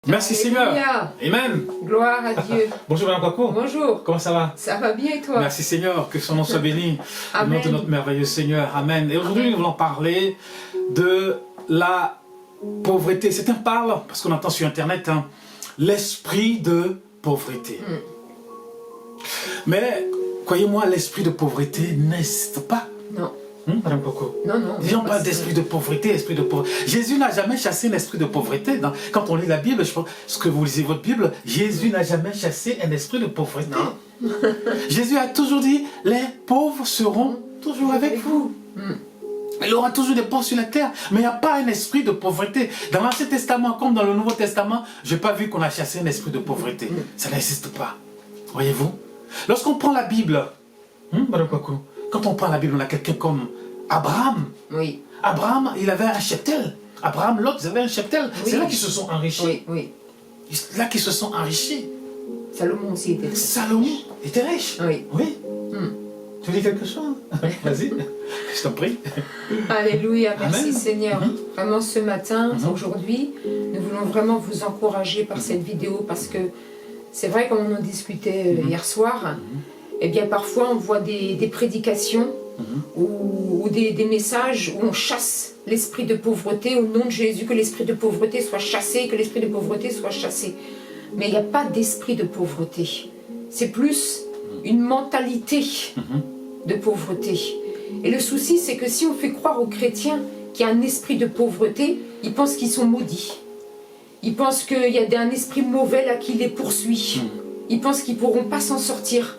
Merci Seigneur. Alléluia. Amen. Gloire à Dieu. Bonjour Madame Coco. Bonjour. Comment ça va? Ça va bien et toi? Merci Seigneur, que son nom soit béni. Au nom Amen. de notre merveilleux Seigneur. Amen. Et aujourd'hui, Amen. nous voulons parler de la pauvreté. Certains parlent, parce qu'on entend sur Internet, hein, l'esprit de pauvreté. Mais, croyez-moi, l'esprit de pauvreté n'existe pas. Non. Madame Coco? Non, non. Les gens parlent d'esprit de pauvreté, esprit de pauvreté. Jésus n'a jamais chassé un esprit de pauvreté. Quand on lit la Bible, je pense que vous lisez votre Bible, Jésus n'a jamais chassé un esprit de pauvreté. Non. Jésus a toujours dit, les pauvres seront toujours avec vous. Il aura toujours des pauvres sur la terre, mais il n'y a pas un esprit de pauvreté. Dans l'Ancien Testament comme dans le Nouveau Testament, je n'ai pas vu qu'on a chassé un esprit de pauvreté. Ça n'existe pas. Voyez-vous? Lorsqu'on prend la Bible, Madame Coco, quand on prend la Bible, on a quelqu'un comme Abraham. Oui. Abraham, il avait un cheptel. Abraham, Lot, ils avaient un cheptel. Oui. C'est là qu'ils se sont enrichis. Oui, oui. C'est là qu'ils se sont enrichis. Salomon aussi était riche. Salomon était riche. Oui. Oui. Tu dis quelque chose? Vas-y, je t'en prie. Alléluia, merci Amen. Seigneur. Vraiment ce matin, aujourd'hui, nous voulons vraiment vous encourager par cette vidéo parce que c'est vrai, comme on en discutait hier soir, eh bien parfois on voit des prédications ou des messages où on chasse l'esprit de pauvreté au nom de Jésus, que l'esprit de pauvreté soit chassé, que l'esprit de pauvreté soit chassé. Mais il n'y a pas d'esprit de pauvreté. C'est plus une mentalité de pauvreté. Et le souci, c'est que si on fait croire aux chrétiens qu'il y a un esprit de pauvreté, ils pensent qu'ils sont maudits. Ils pensent qu'il y a un esprit mauvais là qui les poursuit. Ils pensent qu'ils ne pourront pas s'en sortir.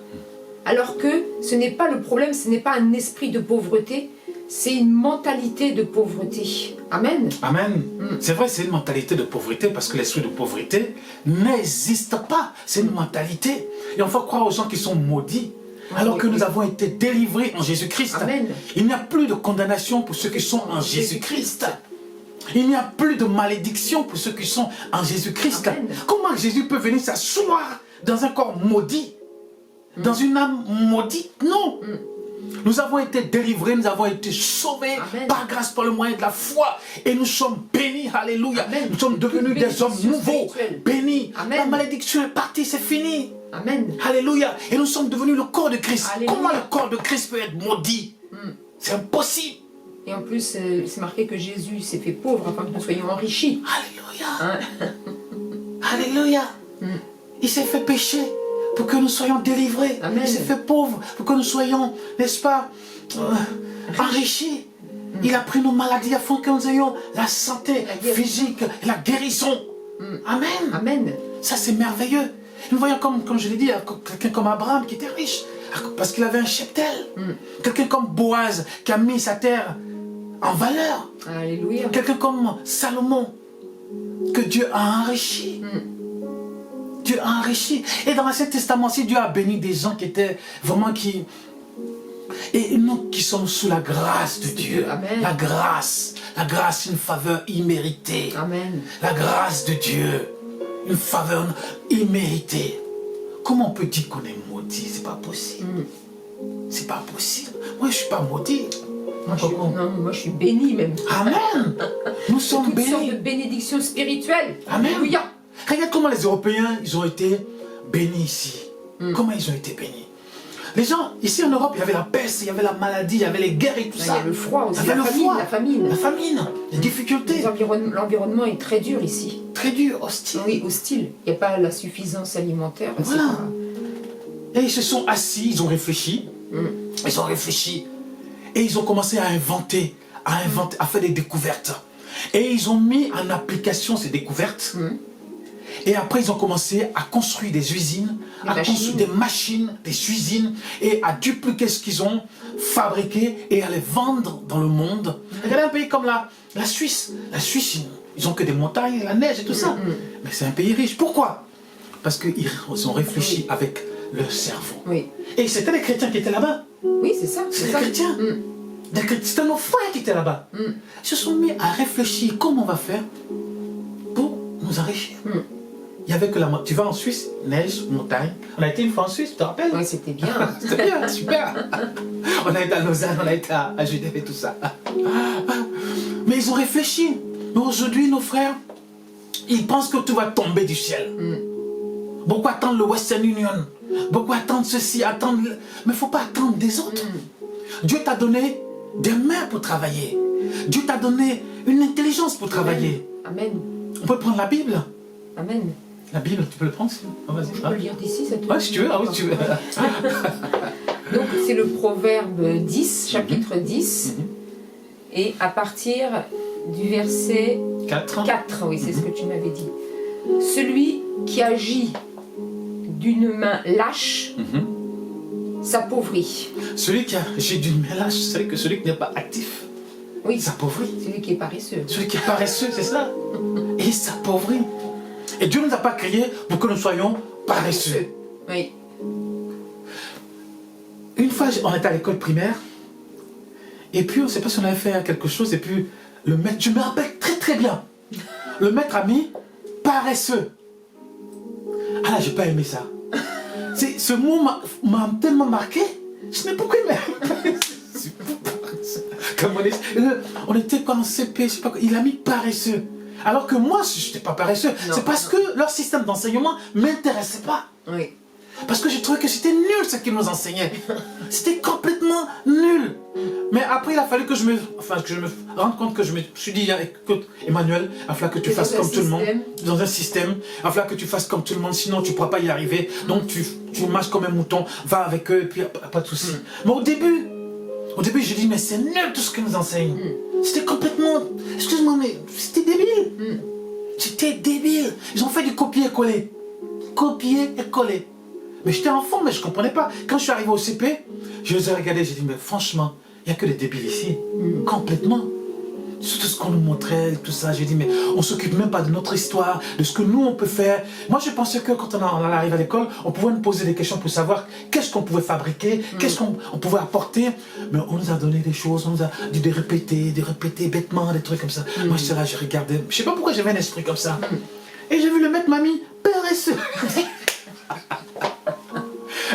Alors que ce n'est pas le problème, ce n'est pas un esprit de pauvreté, c'est une mentalité de pauvreté. Amen. Amen. C'est vrai, c'est une mentalité de pauvreté parce que l'esprit de pauvreté n'existe pas. C'est une mentalité. Et on fait croire aux gens qui sont maudits. Alors que nous avons été délivrés en Jésus-Christ. Amen. Il n'y a plus de condamnation pour ceux qui sont en Jésus-Christ. Il n'y a plus de malédiction pour ceux qui sont en Jésus-Christ. Amen. Comment Jésus peut venir s'asseoir dans un corps maudit, dans une âme maudite? Non. Nous avons été délivrés, nous avons été sauvés. Amen. Par grâce, par le moyen de la foi. Et nous sommes bénis, alléluia. Amen. Nous sommes devenus des hommes bénédiction nouveaux, spirituelle. bénis. Amen. La malédiction est partie, c'est fini. Amen. Alléluia. Et nous sommes devenus le corps de Christ. Alléluia. Comment le corps de Christ peut être maudit? C'est impossible. Et en plus, c'est marqué que Jésus s'est fait pauvre afin que nous soyons enrichis. Alléluia. Hein? Alléluia. Il s'est fait pécher pour que nous soyons délivrés. Amen. Il s'est fait pauvre pour que nous soyons, n'est-ce pas, enrichis. Il a pris nos maladies afin que nous ayons la santé physique, la guérison. Amen. Amen. Ça, c'est merveilleux. Nous voyons, comme je l'ai dit, quelqu'un comme Abraham qui était riche, parce qu'il avait un cheptel. Quelqu'un comme Boaz qui a mis sa terre en valeur. Alléluia. Quelqu'un comme Salomon, que Dieu a enrichi. Dieu a enrichi. Et dans l'Ancien Testament aussi, Dieu a béni des gens qui étaient vraiment et nous qui sommes sous la grâce de Dieu. Amen. La grâce, une faveur imméritée. Amen. La grâce de Dieu, une faveur imméritée. Comment on peut dire qu'on est maudit? C'est pas possible. C'est pas possible. Moi, je suis pas maudit. Moi, je suis béni même. Amen. Nous sommes Toutes sortes de bénis. bénédictions spirituelles. Amen. Alléluia. Regarde comment les Européens, ils ont été bénis ici. Comment ils ont été bénis? Les gens, ici en Europe, il y avait la peste, il y avait la maladie, il y avait les guerres et tout Il y ça. a le froid aussi, Il y avait la le famine, froid, la famine. la famine, les difficultés. L'environnement est très dur ici. Très dur, hostile. Oui, hostile. Il n'y a pas la suffisance alimentaire. c'est Voilà. pas- Et ils se sont assis, ils ont réfléchi. Ils ont réfléchi. Et ils ont commencé à inventer, à faire des découvertes. Et ils ont mis en application ces découvertes. Et après, ils ont commencé à construire des usines, construire des machines, des usines, et à dupliquer ce qu'ils ont fabriqué et à les vendre dans le monde. Regardez un pays comme la Suisse. La Suisse, ils n'ont que des montagnes, la neige et tout ça. Mais c'est un pays riche. Pourquoi? Parce qu'ils ont réfléchi avec leur cerveau. Oui, Et c'était les chrétiens qui étaient là-bas. oui c'est ça. C'est des ça. chrétiens. C'était nos frères qui étaient là-bas. Ils se sont mis à réfléchir comment on va faire pour nous enrichir. Il y avait que tu vas en Suisse, neige, montagne. On a été une fois en Suisse, tu te rappelles? Oui, c'était bien. C'était bien, super. On a été à Lausanne, on a été à Genève et tout ça. Mais ils ont réfléchi. Mais aujourd'hui, nos frères, Ils pensent que tout va tomber du ciel. Beaucoup attendent le Western Union. Beaucoup attendent ceci, attendent... Mais il ne faut pas attendre des autres. Dieu t'a donné des mains pour travailler. Dieu t'a donné une intelligence pour travailler. Amen. On peut prendre la Bible. Amen. La Bible, tu peux le prendre? Vas-y. Je peux le lire d'ici, ça te Ouais, si tu veux. Ah oui, si tu veux. Donc c'est le Proverbe 10, chapitre 10. Et à partir du verset 4, oui, c'est ce que tu m'avais dit. Celui qui agit d'une main lâche s'appauvrit. Celui qui agit d'une main lâche, c'est que celui qui n'est pas actif, oui, s'appauvrit. Celui qui est paresseux. Celui qui est paresseux, c'est ça. Et il s'appauvrit. Et Dieu ne nous a pas créés pour que nous soyons paresseux. Oui. Une fois, on était à l'école primaire, et puis on ne sait pas si on avait fait quelque chose, et puis le maître, je me rappelle très très bien, le maître a mis paresseux. Ah là, j'ai pas aimé ça. Ce mot m'a tellement marqué, je sais pas pourquoi il m'a... Comme on était quoi en CP, je sais pas quoi, il a mis paresseux. Alors que moi, je n'étais pas paresseux. C'est parce que leur système d'enseignement ne m'intéressait pas. Oui. Parce que j'ai trouvé que c'était nul ce qu'ils nous enseignaient. C'était complètement nul. Mais après, il a fallu que je me rende compte que je me suis dit, écoute, Emmanuel, il va falloir que tu fasses comme tout le monde. Dans un système, il va falloir que tu fasses comme tout le monde, sinon tu ne pourras pas y arriver. Donc tu marches comme un mouton, va avec eux, et puis pas de souci. Mais au début, j'ai dit, mais c'est nul tout ce qu'ils nous enseignent. C'était complètement, excuse-moi, mais c'était débile. C'était débile. Ils ont fait du copier-coller. Copier-coller. Mais j'étais enfant, mais je ne comprenais pas. Quand je suis arrivé au CP, je les ai regardés, j'ai dit, mais franchement, il n'y a que des débiles ici. Complètement. Tout ce qu'on nous montrait, tout ça, j'ai dit, mais on ne s'occupe même pas de notre histoire, de ce que nous, on peut faire. Moi, je pensais que quand on arrive à l'école, on pouvait nous poser des questions pour savoir qu'est-ce qu'on pouvait fabriquer, qu'est-ce qu'on pouvait apporter. Mais on nous a donné des choses, on nous a dit de répéter bêtement, des trucs comme ça. Moi, j'étais là, je regardais. Je ne sais pas pourquoi j'avais un esprit comme ça. Et j'ai vu le maître mamie paresseux.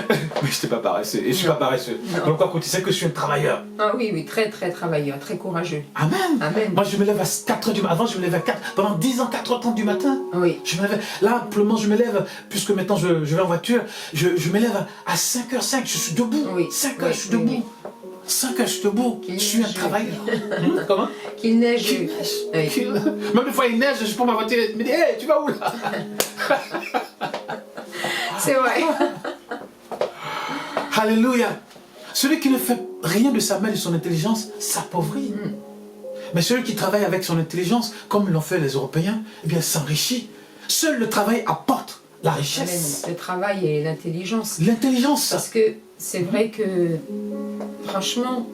Mais je n'étais pas paresseux. Et je ne suis pas paresseux. Donc, quand tu sais que je suis un travailleur. Ah oui, oui, très très travailleur, très courageux. Amen. Amen. Moi, je me lève à 4h du matin. Avant, je me lève à 4. Pendant 10 ans, 4h30 du matin. Oui. Je me lève. Là, pour le moment, je me lève, puisque maintenant je vais en voiture, je me lève à 5h05. Je suis debout. Oui. 5h, je suis debout. 5h, je suis debout. Je suis un travailleur. Comment? Qu'il neige. Qu'il neige. Oui. Même des fois, il neige, je prends ma voiture et je me dis, hey, tu vas où là? C'est vrai. Alléluia. Celui qui ne fait rien de sa main, de son intelligence, s'appauvrit. Mais celui qui travaille avec son intelligence, comme l'ont fait les Européens, eh bien, s'enrichit. Seul le travail apporte la richesse. Amen. Le travail et l'intelligence. L'intelligence. Parce que c'est vrai que, franchement,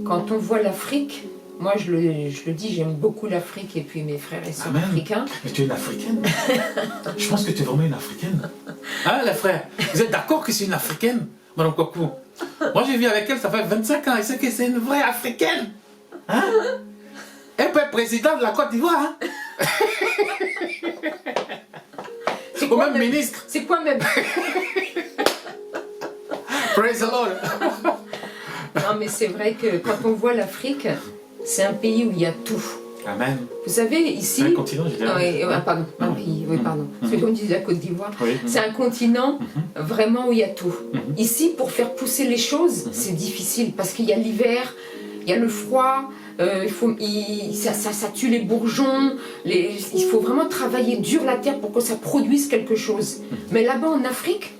quand on voit l'Afrique, moi je le dis, j'aime beaucoup l'Afrique et puis mes frères et sœurs africains. Mais tu es une Africaine. Je pense que tu es vraiment une Africaine. Hein, les frères? Vous êtes d'accord que c'est une Africaine, Madame Kokou? Moi, j'ai vu avec elle, ça fait 25 ans, et c'est que c'est une vraie Africaine. Hein? Elle peut être présidente de la Côte d'Ivoire. Hein? Ou même ministre. C'est quoi même? Praise the Lord. Non, mais c'est vrai que quand on voit l'Afrique, c'est un pays où il y a tout. Amen. Vous savez, ici... C'est un continent, je dirais. Oui, pardon, un pays, oui, pardon. C'est comme tu disais, la Côte d'Ivoire. Oui. C'est un continent vraiment où il y a tout. Ici, pour faire pousser les choses, c'est difficile parce qu'il y a l'hiver, il y a le froid, ça tue les bourgeons, il faut vraiment travailler dur la terre pour que ça produise quelque chose. Mais là-bas en Afrique,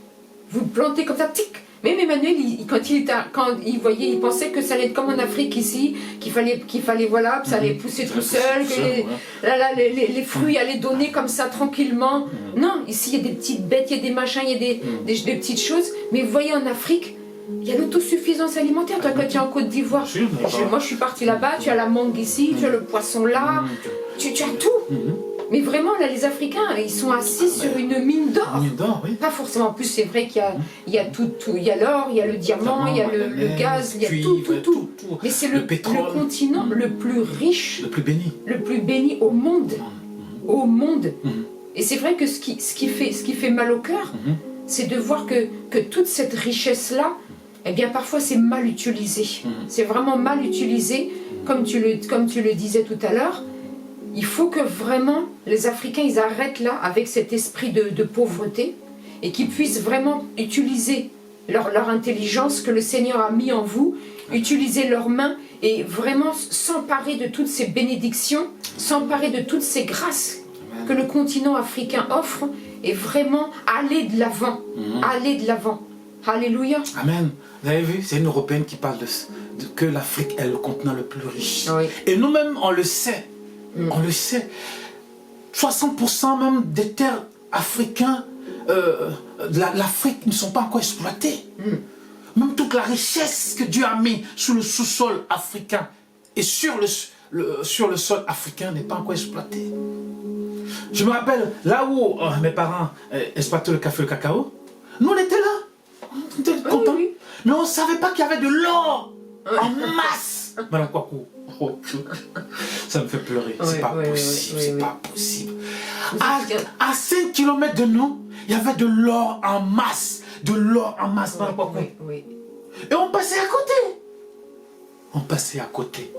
vous plantez comme ça, tic. Même Emmanuel, quand il voyait, il pensait que ça allait être comme en Afrique ici, qu'il fallait voilà, que ça allait pousser tout seul, que les fruits allaient donner comme ça tranquillement. Non, ici il y a des petites bêtes, il y a des machins, il y a des petites choses. Mais vous voyez en Afrique, il y a l'autosuffisance alimentaire. Toi, quand tu es en Côte d'Ivoire, moi je suis partie là-bas, tu as la mangue ici, tu as le poisson là, tu as tout. Mais vraiment, là, les Africains, ils sont assis sur une mine d'or. Une mine d'or, oui. Pas forcément. En plus, c'est vrai qu'il y a tout. Il y a l'or, il y a le diamant, il y a le gaz, il y a tout. Mais c'est le continent le plus riche, le plus béni au monde. Au monde. Et c'est vrai que ce qui fait mal au cœur, c'est de voir que toute cette richesse-là, eh bien, parfois, c'est mal utilisé. C'est vraiment mal utilisé, comme tu le disais tout à l'heure. il faut que vraiment les Africains, ils arrêtent là avec cet esprit de pauvreté et qu'ils puissent vraiment utiliser leur intelligence que le Seigneur a mis en vous, utiliser leurs mains et vraiment s'emparer de toutes ces bénédictions, s'emparer de toutes ces grâces que le continent africain offre et vraiment aller de l'avant, aller de l'avant. Alléluia. Amen. Vous avez vu, c'est une Européenne qui parle que l'Afrique est le continent le plus riche. Oui. Et nous-mêmes, on le sait. On le sait. 60% même des terres africaines de l'Afrique ne sont pas encore exploitées. Même toute la richesse que Dieu a mis sous le sous-sol africain et sur le sol africain n'est pas encore exploitée. Je me rappelle, là où mes parents exploitaient le café et le cacao, nous on était là, on était contents, mais on ne savait pas qu'il y avait de l'or en masse. Madame Kwaku, ça me fait pleurer, c'est pas possible, c'est pas possible. À 5 km de nous, il y avait de l'or en masse, Madame Kwaku. Et on passait à côté. On passait à côté.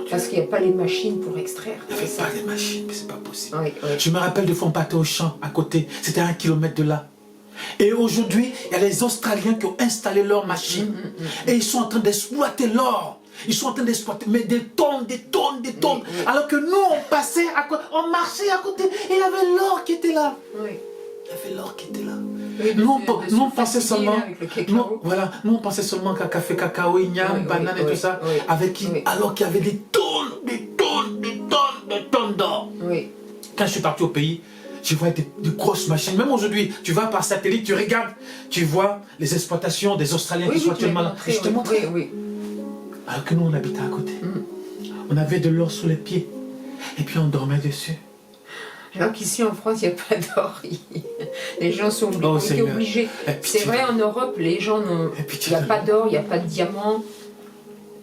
Parce qu'il n'y a pas les machines pour extraire. Il n'y avait pas les machines, mais c'est pas possible. Oui. Je me rappelle des fois on partait au champ à côté, c'était à 1 kilomètre de là. Et aujourd'hui, il y a les Australiens qui ont installé leurs machines. Et ils sont en train d'exploiter l'or. Ils sont en train d'exploiter, mais des tonnes. Alors que nous, on passait à côté, on marchait à côté, et il y avait l'or qui était là. Oui. Il y avait l'or qui était là. Oui, nous, on pensait seulement, nous on pensait seulement qu'à café, cacao, igname, banane et tout ça, alors qu'il y avait des tonnes d'or. Oui. Quand je suis parti au pays, je vois des grosses machines. Même aujourd'hui, tu vas par satellite, tu regardes, tu vois les exploitations des Australiens qui sont actuellement là. Je te montre. Alors que nous, on habitait à côté. On avait de l'or sous les pieds. Et puis on dormait dessus. Alors qu'ici en France, il n'y a pas d'or. Les gens sont obligés. C'est vrai, en Europe, les gens n'ont. Il n'y a pas d'or, il n'y a pas de diamants.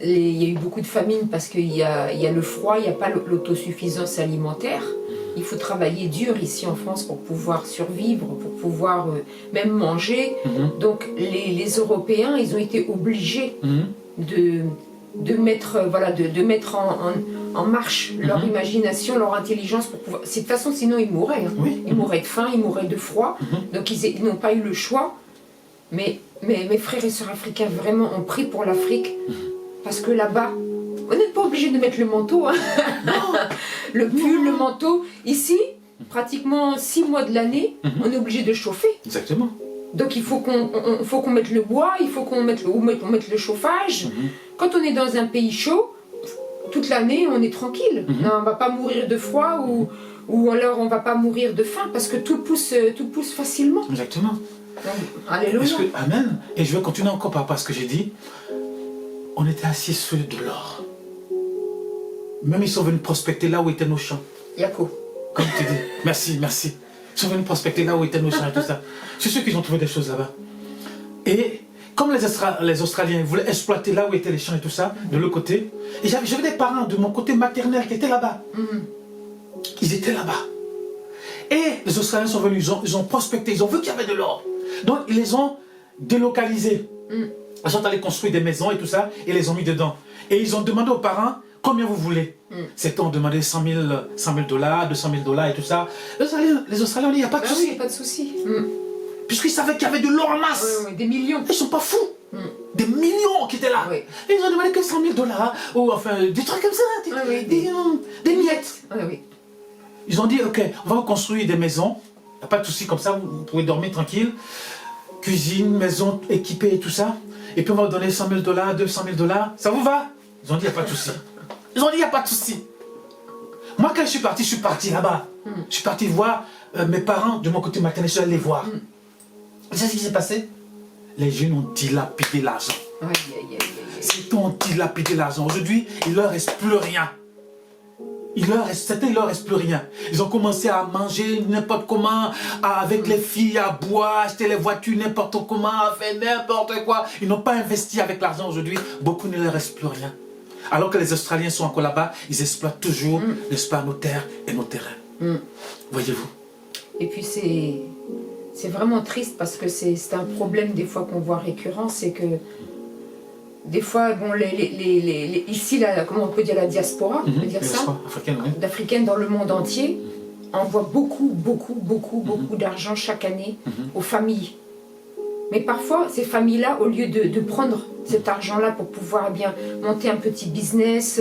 Il y a eu beaucoup de famines parce qu'il y a le froid, il n'y a pas l'autosuffisance alimentaire. Il faut travailler dur ici en France pour pouvoir survivre, pour pouvoir même manger. Donc les Européens, ils ont été obligés de mettre en marche leur imagination, leur intelligence pour pouvoir. De toute façon, sinon ils mourraient. Ils mourraient de faim, ils mourraient de froid. Donc ils n'ont pas eu le choix. Mais mes frères et sœurs africains, vraiment, ont pris pour l'Afrique. Parce que là-bas, on n'est pas obligé de mettre le manteau. Le pull, le manteau. Ici, pratiquement 6 mois de l'année, on est obligé de chauffer. Exactement. Donc il faut qu'on mette le bois, il faut qu'on mette le chauffage. Quand on est dans un pays chaud, toute l'année on est tranquille. On ne va pas mourir de froid ou alors on ne va pas mourir de faim parce que tout pousse facilement. Exactement. Donc, alléluia. Amen. Et je vais continuer encore par rapport à ce que j'ai dit. On était assis sur de l'or. Même ils sont venus prospecter là où étaient nos champs. Yako. Comme tu dis. Merci. Ils sont venus prospecter là où étaient nos champs et tout ça. C'est sûr qu'ils ont trouvé des choses là-bas. Et comme les Australiens voulaient exploiter là où étaient les champs et tout ça, de l'autre côté, et j'avais des parents de mon côté maternel qui étaient là-bas. Ils étaient là-bas. Et les Australiens sont venus, ils ont prospecté, ils ont vu qu'il y avait de l'or. Donc ils les ont délocalisés. Ils sont allés construire des maisons et tout ça, et les ont mis dedans. Et ils ont demandé aux parents, combien vous voulez? Certains ont demandé 100 000 $, 200 000 $ et tout ça. Les Australiens ont dit, il n'y a pas de souci. Il n'y a pas de souci. Puisqu'ils savaient qu'il y avait de l'or en masse. Des millions. Ils ne sont pas fous. Des millions qui étaient là. Et ils ont demandé que 100 000 $, ou enfin des trucs comme ça, des miettes. Ils ont dit, ok, on va vous construire des maisons. Il n'y a pas de souci, comme ça, vous pouvez dormir tranquille. Cuisine, maison équipée et tout ça. Et puis on va vous donner 100 000 $, 200 000 $. Ça vous va? Ils ont dit, il n'y a pas de souci. Ils ont dit, il n'y a pas de souci. Moi, quand je suis parti là-bas. Je suis parti voir mes parents de mon côté maternel, je suis allé les voir. Vous savez ce qui s'est passé? Les jeunes ont dilapidé l'argent. Certains ont dilapidé l'argent. Aujourd'hui, il ne leur reste plus rien. Certains, il ne leur reste plus rien. Ils ont commencé à manger n'importe comment, avec les filles, à boire, acheter les voitures n'importe comment, à faire n'importe quoi. Ils n'ont pas investi avec l'argent aujourd'hui. Beaucoup ne leur reste plus rien. Alors que les Australiens sont encore là-bas, ils exploitent toujours, n'est-ce pas, nos terres et nos terrains. Voyez-vous. Et puis c'est vraiment triste parce que c'est un problème des fois qu'on voit récurrent, c'est que des fois, bon, ici, là, comment on peut dire la diaspora, on peut dire ça, africaine, oui. d'Africaines dans le monde entier, envoie beaucoup d'argent chaque année aux familles. Mais parfois, ces familles-là, au lieu de prendre cet argent-là pour pouvoir bien monter un petit business,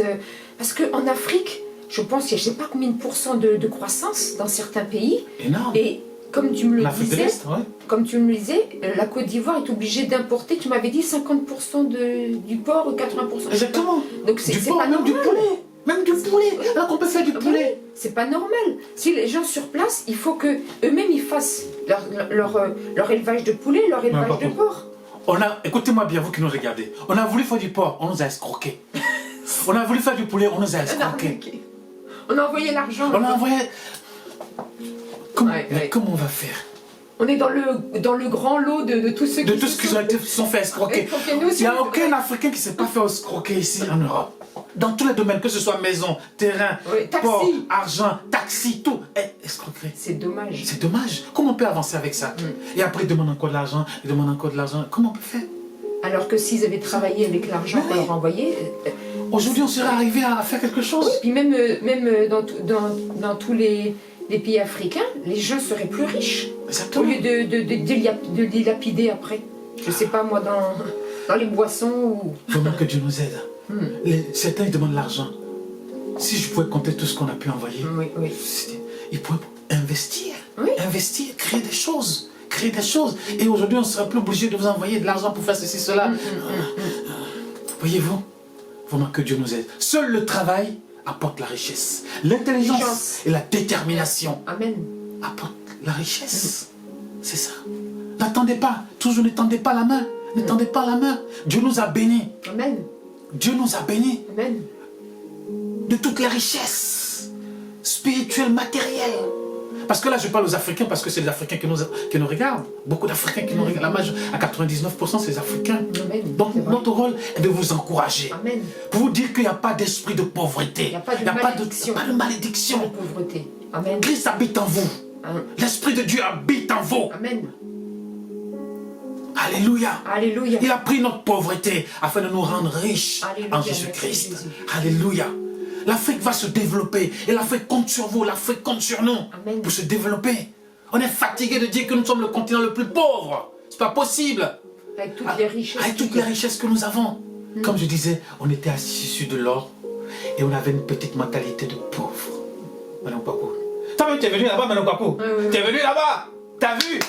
parce qu'en Afrique, je pense qu'il y a je ne sais pas combien de pourcents de croissance dans certains pays. Énorme. Et comme tu me le L'Afrique de disais, l'Est, ouais. comme tu me le disais, la Côte d'Ivoire est obligée d'importer, tu m'avais dit 50% du porc ou 80%. Même Donc c'est du porc, pas même normal. du poulet. Même du poulet. Alors qu'on peut faire du poulet. C'est pas normal. Si les gens sur place, il faut que eux-mêmes ils fassent leur élevage de poulet, leur élevage de porc. Écoutez-moi bien, vous qui nous regardez. On a voulu faire du porc, on nous a escroqués. On a voulu faire du poulet, on nous a escroqués. On a envoyé l'argent. On a envoyé... Comment on va faire? On est dans le grand lot de tous ceux qui se sont fait escroquer. Il n'y a aucun Africain qui ne s'est pas fait escroquer ici en Europe. Dans tous les domaines, que ce soit maison, terrain, port, argent, taxi, tout. Escroquerie. C'est dommage. C'est dommage. Comment on peut avancer avec ça? Et après, ils demandent encore de l'argent, ils demandent encore de l'argent. Comment on peut faire? Alors que s'ils avaient travaillé avec l'argent qu'on leur envoyait... Aujourd'hui, on serait arrivé à faire quelque chose. Oui, puis même dans tous les pays africains, les gens seraient plus riches. Exactement. Au lieu de dilapider après. Je ne sais pas, moi, dans les boissons ou... Vraiment que Dieu nous aide. Certains, ils demandent l'argent. Si je pouvais compter tout ce qu'on a pu envoyer, ils pourraient investir. Investir, créer des choses. Créer des choses. Et aujourd'hui, on ne serait plus obligé de vous envoyer de l'argent pour faire ceci, cela. Voyez-vous, vraiment que Dieu nous aide. Seul le travail apporte la richesse. L'intelligence et la détermination apportent la richesse. C'est ça. N'attendez pas. Toujours ne tendez pas la main. Ne tendez pas la main. Dieu nous a bénis. Amen. Dieu nous a bénis. Amen. De toutes les richesses spirituelles, matérielles. Parce que là, je parle aux Africains parce que c'est les Africains qui nous regardent. Beaucoup d'Africains qui nous regardent. La majorité, à 99%, c'est les Africains. Amen. Donc, notre rôle est de vous encourager. Amen. Pour vous dire qu'il n'y a pas d'esprit de pauvreté. Il n'y a pas de malédiction. Pas de malédiction. Pas de pauvreté. Amen. Christ habite en vous. L'Esprit de Dieu habite en vous. Amen. Alléluia. Alléluia. Il a pris notre pauvreté afin de nous rendre riches en Jésus-Christ. Alléluia. L'Afrique va se développer et l'Afrique compte sur vous, l'Afrique compte sur nous pour se développer. On est fatigué de dire que nous sommes le continent le plus pauvre. C'est pas possible. Avec toutes les richesses. Avec toutes les richesses que nous avons. Comme je disais, on était assis sur de l'or et on avait une petite mentalité de pauvre. Madame Kwaku. Toi-même, tu es venu là-bas, Madame Kwaku. Tu es venu là-bas. T'as vu?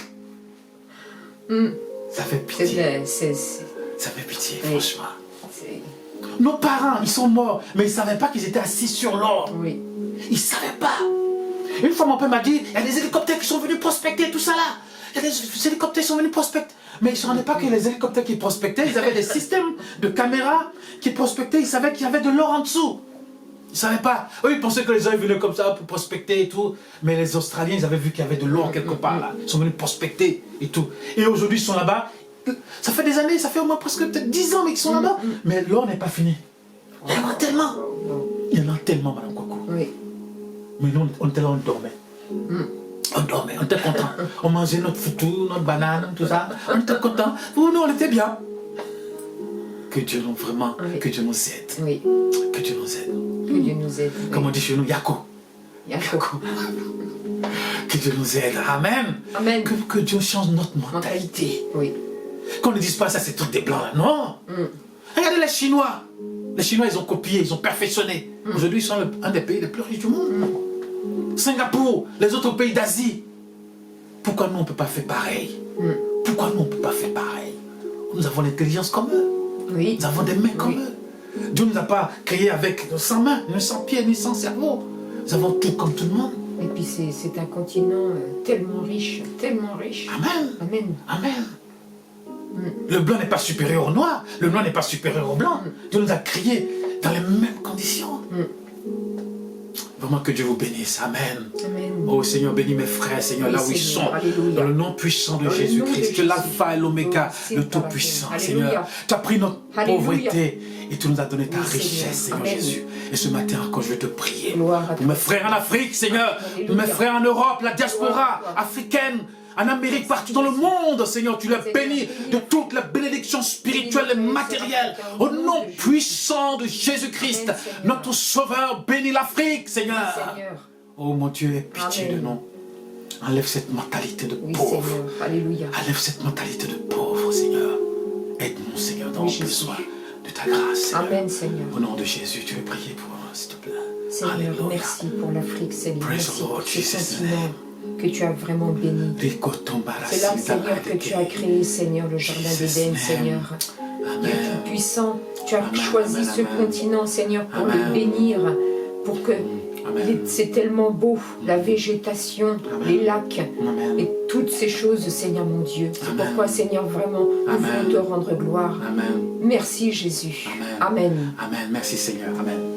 Ça fait pitié. Ça fait pitié, franchement. Nos parents, ils sont morts, mais ils ne savaient pas qu'ils étaient assis sur l'or. Oui. Ils ne savaient pas. Une fois, mon père m'a dit, il y a des hélicoptères qui sont venus prospecter, tout ça là. Il y a des hélicoptères qui sont venus prospecter. Mais ils ne se rendaient pas que les hélicoptères qui prospectaient, ils avaient des systèmes de caméras qui prospectaient. Ils savaient qu'il y avait de l'or en dessous. Ils ne savaient pas. Eux, ils pensaient que les gens venaient comme ça pour prospecter et tout. Mais les Australiens, ils avaient vu qu'il y avait de l'or quelque part là. Ils sont venus prospecter et tout. Et aujourd'hui, ils sont là-bas. Ça fait des années, ça fait au moins presque peut-être 10 ans mais qu'ils sont là-bas. Mais l'or n'est pas fini. Il y en a tellement. Il y en a tellement, Madame Kwaku. Oui. Mais nous, on était là, on dormait. On dormait, on était contents. On mangeait notre foutou, notre banane, tout ça. On était contents. Pour nous, on était bien. Que Dieu nous, vraiment, que Dieu nous aide. Oui. Que Dieu nous aide. Que Dieu nous aide. Comme on dit chez nous, Yako. Yako. Que Dieu nous aide. Amen. Amen. Que Dieu change notre mentalité. Oui. Qu'on ne dise pas ça, c'est tout des blancs là. Non. Regardez les Chinois. Les Chinois, ils ont copié, ils ont perfectionné. Aujourd'hui, ils sont un des pays les plus riches du monde. Singapour, les autres pays d'Asie. Pourquoi nous, on ne peut pas faire pareil? Pourquoi nous, on ne peut pas faire pareil? Nous avons l'intelligence comme eux. Oui. Nous avons des mains comme eux. Dieu ne nous a pas créés avec sans mains, ni sans pieds, ni sans cerveau. Nous avons tout comme tout le monde. Et puis c'est un continent tellement riche, tellement riche. Amen. Amen. Amen. Le blanc n'est pas supérieur au noir, le noir n'est pas supérieur au blanc. Dieu nous a créés dans les mêmes conditions. Vraiment que Dieu vous bénisse. Amen. Amen. Oh Seigneur, bénis mes frères, Seigneur, Oui, là où ils Seigneur. sont. Alléluia. Dans le nom puissant de Dans le nom de Jésus-Christ, que Jésus. l'alpha et l'oméga, Oh, le c'est tout-puissant, Alléluia. Seigneur. Tu as pris notre Alléluia. pauvreté et tu nous as donné ta Oui, richesse, Seigneur. Seigneur Amen. Jésus. Et ce matin encore, je vais te prier. Gloire à Pour mes frères en Afrique, Seigneur. Alléluia. Pour mes frères en Europe, la diaspora Gloire à toi. africaine. en Amérique, partout dans le monde, Seigneur, tu l'as béni de toute la bénédiction spirituelle et matérielle. Au nom puissant de Jésus-Christ, notre Sauveur, bénis l'Afrique, Seigneur. Oh mon Dieu, aie pitié de nous. Enlève cette mentalité de pauvre. Seigneur. Alléluia. Enlève cette mentalité de pauvre, Seigneur. Aide-nous, Seigneur, dans le besoin de ta grâce, Seigneur. Amen, Seigneur. Au nom de Jésus, tu veux prier pour nous, s'il te plaît. Seigneur, Alléluia. merci pour l'Afrique, Seigneur. Praise Merci the Lord pour ce Jesus' continent que tu as vraiment béni. C'est là, Seigneur, que tu as créé, Seigneur, le jardin d'Éden, Seigneur. Dieu tout-puissant, tu as choisi ce continent, Seigneur, pour le bénir, pour que c'est tellement beau, la végétation, les lacs et toutes ces choses, Seigneur mon Dieu. C'est pourquoi, Seigneur, vraiment, nous voulons te rendre gloire. Merci, Jésus. Amen. Amen. Merci, Seigneur. Amen.